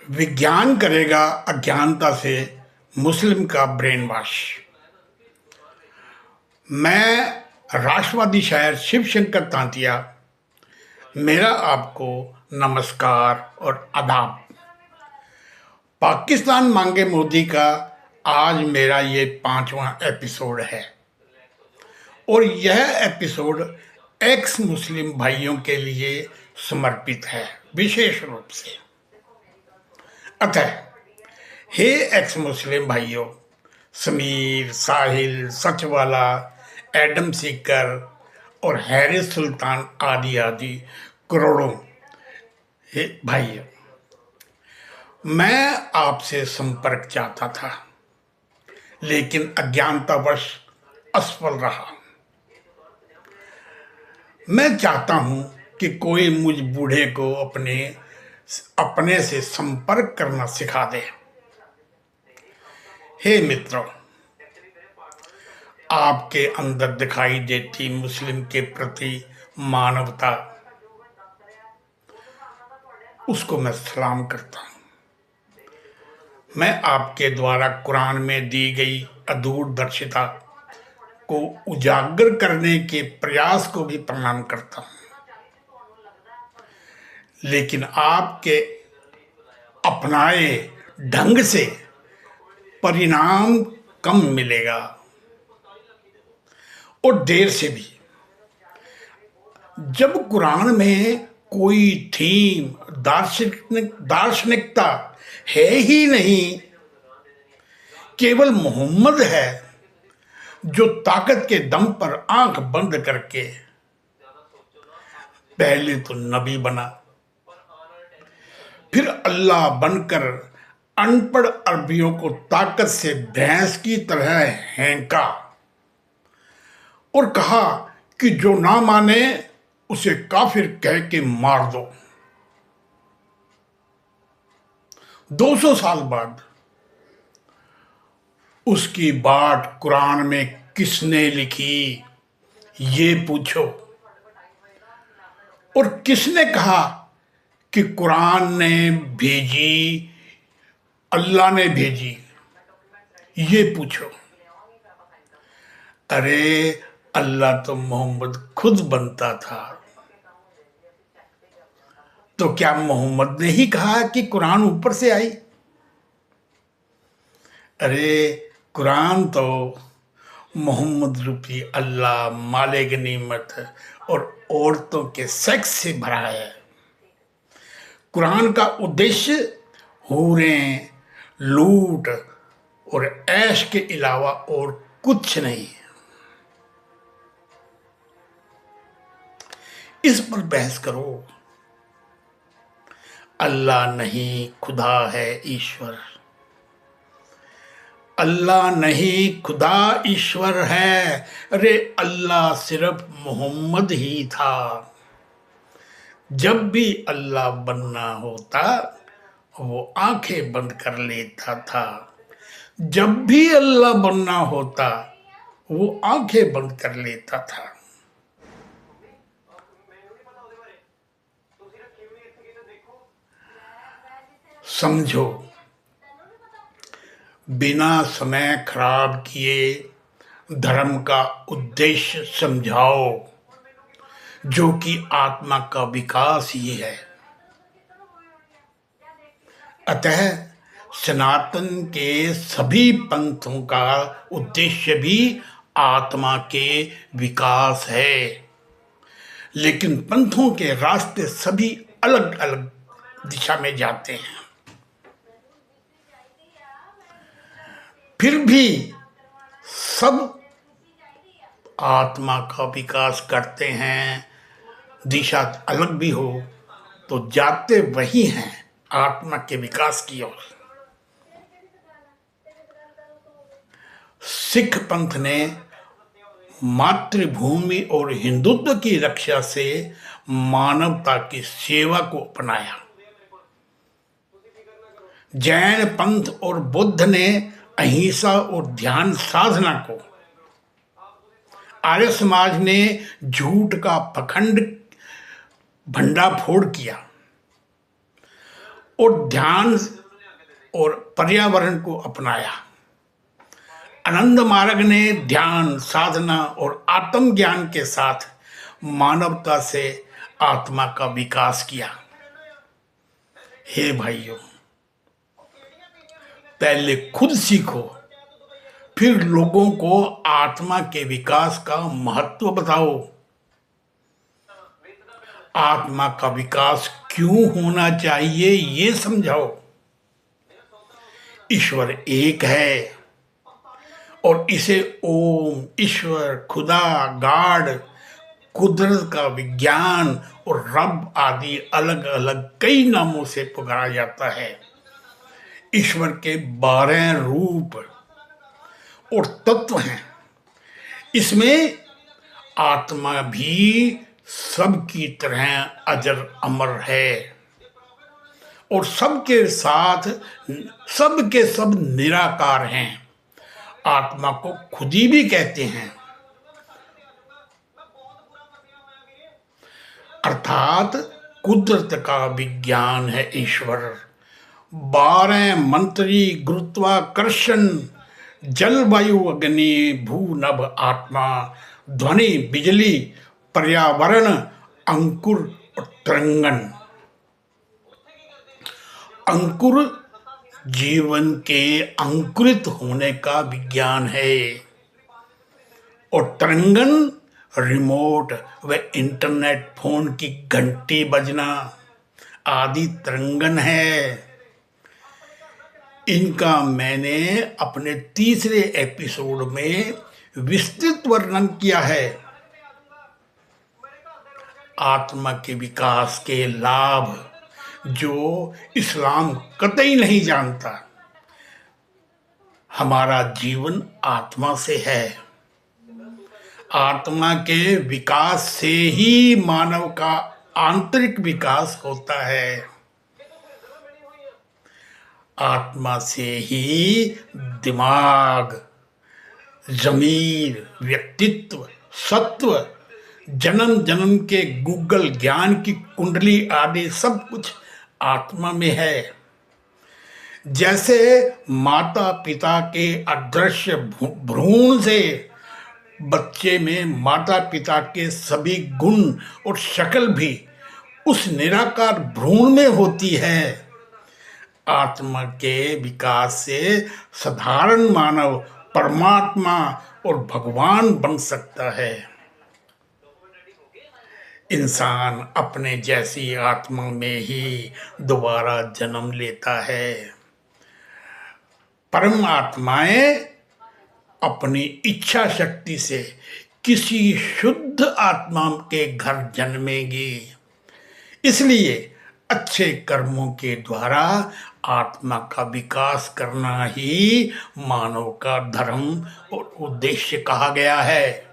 विज्ञान करेगा अज्ञानता से मुस्लिम का ब्रेन वॉश। मैं राष्ट्रवादी शायर शिव शंकर तांतिया, मेरा आपको नमस्कार और आदाब। पाकिस्तान मांगे मोदी का आज मेरा ये 5वां एपिसोड है और यह एपिसोड एक्स मुस्लिम भाइयों के लिए समर्पित है विशेष रूप से। अतः हे एक्स मुस्लिम भाइयों, समीर, साहिल, सचवाला, एडम सीकर और हैरिस सुल्तान आदि आदि करोड़ों हे भाइयों, मैं आपसे संपर्क चाहता था लेकिन अज्ञानतावश असफल रहा। मैं चाहता हूं कि कोई मुझ बूढ़े को अपने से संपर्क करना सिखा दे। हे मित्रों, आपके अंदर दिखाई देती मुस्लिम के प्रति मानवता, उसको मैं सलाम करता हूं। मैं आपके द्वारा कुरान में दी गई अदूरदर्शिता को उजागर करने के प्रयास को भी प्रणाम करता हूं, लेकिन आपके अपनाए ढंग से परिणाम कम मिलेगा और देर से भी। जब कुरान में कोई थीम दार्शनिकता है ही नहीं, केवल मोहम्मद है जो ताकत के दम पर आंख बंद करके पहले तो नबी बना, फिर अल्लाह बनकर अनपढ़ अरबियों को ताकत से भैंस की तरह हैंका और कहा कि जो ना माने उसे काफिर कह के मार दो। 200 साल बाद उसकी बाट कुरान में किसने लिखी, ये पूछो, और किसने कहा कि कुरान ने भेजी, अल्लाह ने भेजी, ये पूछो। अरे अल्लाह तो मोहम्मद खुद बनता था, तो क्या मोहम्मद ने ही कहा कि कुरान ऊपर से आई? अरे कुरान तो मोहम्मद रूपी अल्लाह मालिक निमत और औरतों के सेक्स से भरा है। कुरान का उद्देश्य हूरें, लूट और ऐश के अलावा और कुछ नहीं। इस पर बहस करो। अल्लाह नहीं, खुदा है ईश्वर। अल्लाह नहीं, खुदा ईश्वर है। अरे अल्लाह सिर्फ मोहम्मद ही था। जब भी अल्लाह बनना होता वो आंखें बंद कर लेता था। जब भी अल्लाह बनना होता वो आंखें बंद कर लेता था। समझो, बिना समय खराब किए धर्म का उद्देश्य समझाओ, जो कि आत्मा का विकास ही है। अतः सनातन के सभी पंथों का उद्देश्य भी आत्मा के विकास है, लेकिन पंथों के रास्ते सभी अलग अलग दिशा में जाते हैं। फिर भी सब आत्मा का विकास करते हैं। दिशा अलग भी हो तो जाते वही हैं आत्मा के विकास की ओर। सिख पंथ ने मातृभूमि और हिंदुत्व की रक्षा से मानवता की सेवा को अपनाया। जैन पंथ और बुद्ध ने अहिंसा और ध्यान साधना को, आर्य समाज ने झूठ का पखंड भंडाफोड़ किया और ध्यान और पर्यावरण को अपनाया। आनंद मार्ग ने ध्यान, साधना और आत्मज्ञान के साथ मानवता से आत्मा का विकास किया। हे भाइयों, पहले खुद सीखो, फिर लोगों को आत्मा के विकास का महत्व बताओ। आत्मा का विकास क्यों होना चाहिए ये समझाओ। ईश्वर एक है और इसे ओम, ईश्वर, खुदा, गॉड, कुदरत का विज्ञान और रब आदि अलग अलग कई नामों से पुकारा जाता है। ईश्वर के 12 रूप और तत्व हैं। इसमें आत्मा भी सबकी तरह अजर अमर है और सबके साथ सबके सब निराकार हैं। आत्मा को खुदी भी कहते हैं, अर्थात कुदरत का विज्ञान है ईश्वर। 12 मंत्री, गुरुत्वाकर्षण, जलवायु, अग्नि, भू, नभ, आत्मा, ध्वनि, बिजली, पर्यावरण, अंकुर और तरंगन। अंकुर जीवन के अंकुरित होने का विज्ञान है और तरंगन रिमोट व इंटरनेट फोन की घंटी बजना आदि तरंगन है। इनका मैंने अपने तीसरे एपिसोड में विस्तृत वर्णन किया है। आत्मा के विकास के लाभ जो इस्लाम कतई नहीं जानता। हमारा जीवन आत्मा से है। आत्मा के विकास से ही मानव का आंतरिक विकास होता है। आत्मा से ही दिमाग, जमीर, व्यक्तित्व, सत्व, जन्म जन्म के गूगल ज्ञान की कुंडली आदि सब कुछ आत्मा में है। जैसे माता पिता के अदृश्य भ्रूण से बच्चे में माता पिता के सभी गुण और शक्ल भी उस निराकार भ्रूण में होती है। आत्मा के विकास से साधारण मानव परमात्मा और भगवान बन सकता है। इंसान अपने जैसी आत्मा में ही दोबारा जन्म लेता है। परम आत्माएं अपनी इच्छा शक्ति से किसी शुद्ध आत्मा के घर जन्मेंगी। इसलिए अच्छे कर्मों के द्वारा आत्मा का विकास करना ही मानव का धर्म और उद्देश्य कहा गया है।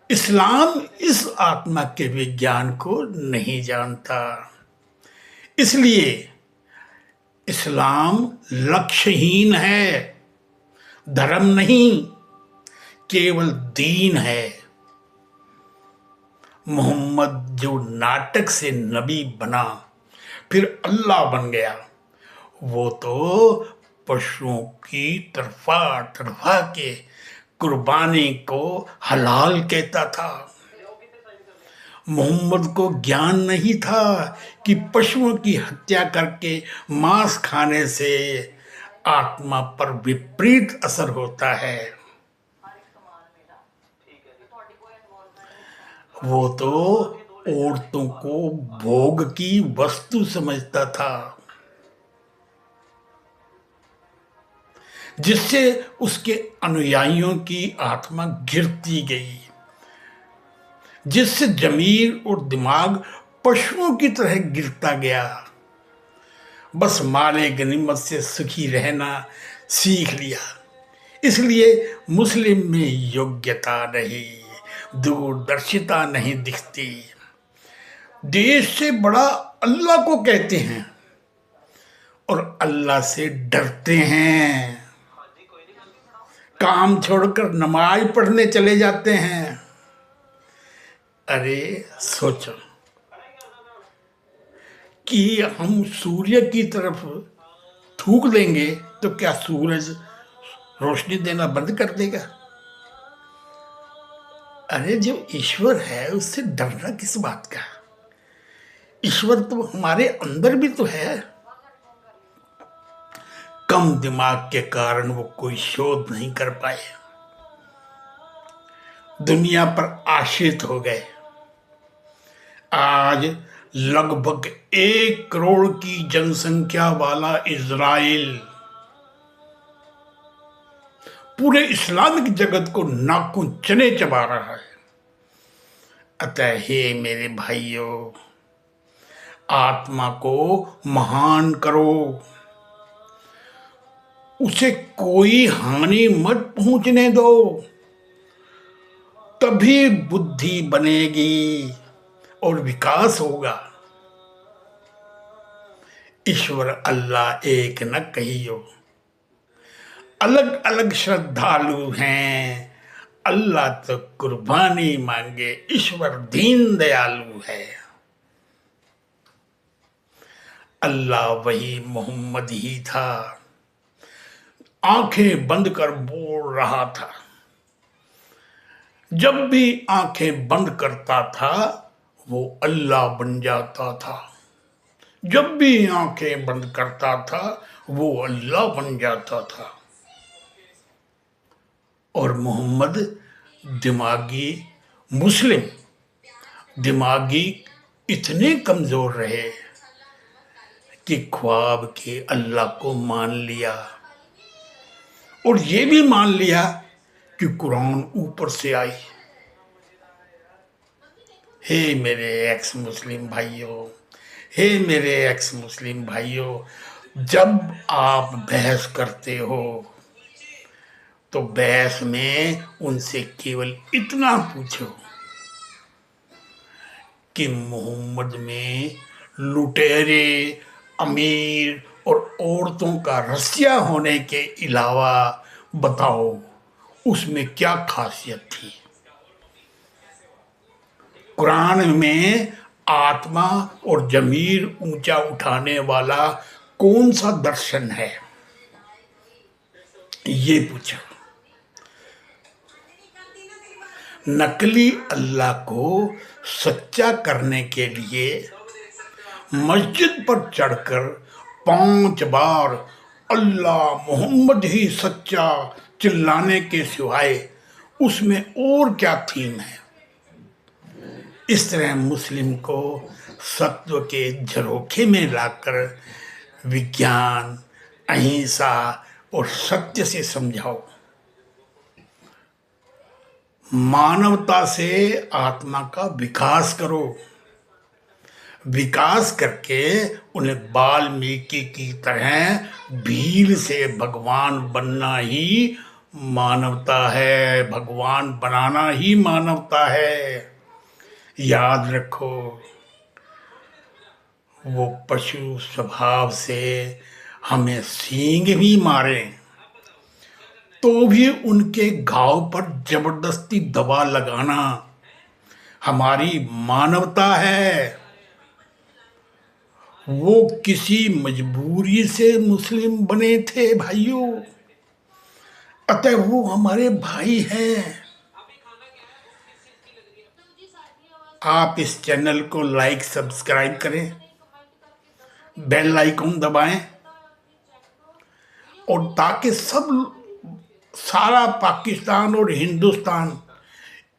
इस्लाम इस आत्मा के विज्ञान को नहीं जानता। इसलिए इस्लाम लक्ष्यहीन है, धर्म नहीं, केवल दीन है। मोहम्मद जो नाटक से नबी बना फिर अल्लाह बन गया, वो तो पशुओं की तरफा तरफा के कुर्बानी को हलाल कहता था। मोहम्मद को ज्ञान नहीं था कि पशुओं की हत्या करके मांस खाने से आत्मा पर विपरीत असर होता है। वो तो औरतों को भोग की वस्तु समझता था, जिससे उसके अनुयायियों की आत्मा गिरती गई, जिससे जमीर और दिमाग पशुओं की तरह गिरता गया। बस माले गनीमत से सुखी रहना सीख लिया। इसलिए मुस्लिम में योग्यता नहीं, दूरदर्शिता नहीं दिखती। देश से बड़ा अल्लाह को कहते हैं और अल्लाह से डरते हैं। काम छोड़कर नमाज पढ़ने चले जाते हैं। अरे सोचो, कि हम सूर्य की तरफ थूक देंगे तो क्या सूरज रोशनी देना बंद कर देगा? अरे जो ईश्वर है उससे डरना किस बात का? ईश्वर तो हमारे अंदर भी तो है। कम दिमाग के कारण वो कोई शोध नहीं कर पाए, दुनिया पर आश्रित हो गए। आज लगभग 1 करोड़ की जनसंख्या वाला इजराइल पूरे इस्लामिक जगत को नाखून चने चबा रहा है। अतः हे मेरे भाइयों, आत्मा को महान करो, उसे कोई हानि मत पहुंचने दो, तभी बुद्धि बनेगी और विकास होगा। ईश्वर अल्लाह एक न कहियो, अलग अलग श्रद्धालु हैं। अल्लाह तो कुर्बानी मांगे, ईश्वर दीन दयालु है। अल्लाह वही मोहम्मद ही था, आंखें बंद कर बोल रहा था। जब भी आंखें बंद करता था वो अल्लाह बन जाता था, जब भी आंखें बंद करता था वो अल्लाह बन जाता था। और मोहम्मद दिमागी मुस्लिम, दिमागी इतने कमजोर रहे कि ख्वाब के अल्लाह को मान लिया और ये भी मान लिया कि कुरान ऊपर से आई। हे मेरे एक्स मुस्लिम भाइयों, हे मेरे एक्स मुस्लिम भाइयों, जब आप बहस करते हो तो बहस में उनसे केवल इतना पूछो कि मोहम्मद में लुटेरे, अमीर और औरतों का रसिया होने के अलावा बताओ उसमें क्या खासियत थी। कुरान में आत्मा और जमीर ऊंचा उठाने वाला कौन सा दर्शन है, ये पूछो। नकली अल्लाह को सच्चा करने के लिए मस्जिद पर चढ़कर 5 बार अल्लाह मोहम्मद ही सच्चा चिल्लाने के सिवाय उसमें और क्या थीम है। इस तरह मुस्लिम को सत्व के झरोखे में लाकर विज्ञान, अहिंसा और सत्य से समझाओ। मानवता से आत्मा का विकास करो, विकास करके उन्हें वाल्मीकि की तरह भील से भगवान बनना ही मानवता है, भगवान बनाना ही मानवता है। याद रखो, वो पशु स्वभाव से हमें सींग भी मारे तो भी उनके घाव पर जबरदस्ती दवा लगाना हमारी मानवता है। वो किसी मजबूरी से मुस्लिम बने थे भाइयों, अतः वो हमारे भाई हैं। आप इस चैनल को लाइक, सब्सक्राइब करें, बेल आइकन दबाएं और ताकि सारा पाकिस्तान और हिंदुस्तान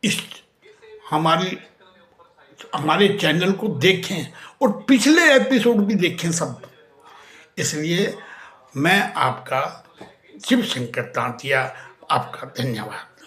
इस हमारे चैनल को देखें और पिछले एपिसोड भी देखें सब। इसलिए मैं आपका शिव शंकर तांतिया, आपका धन्यवाद।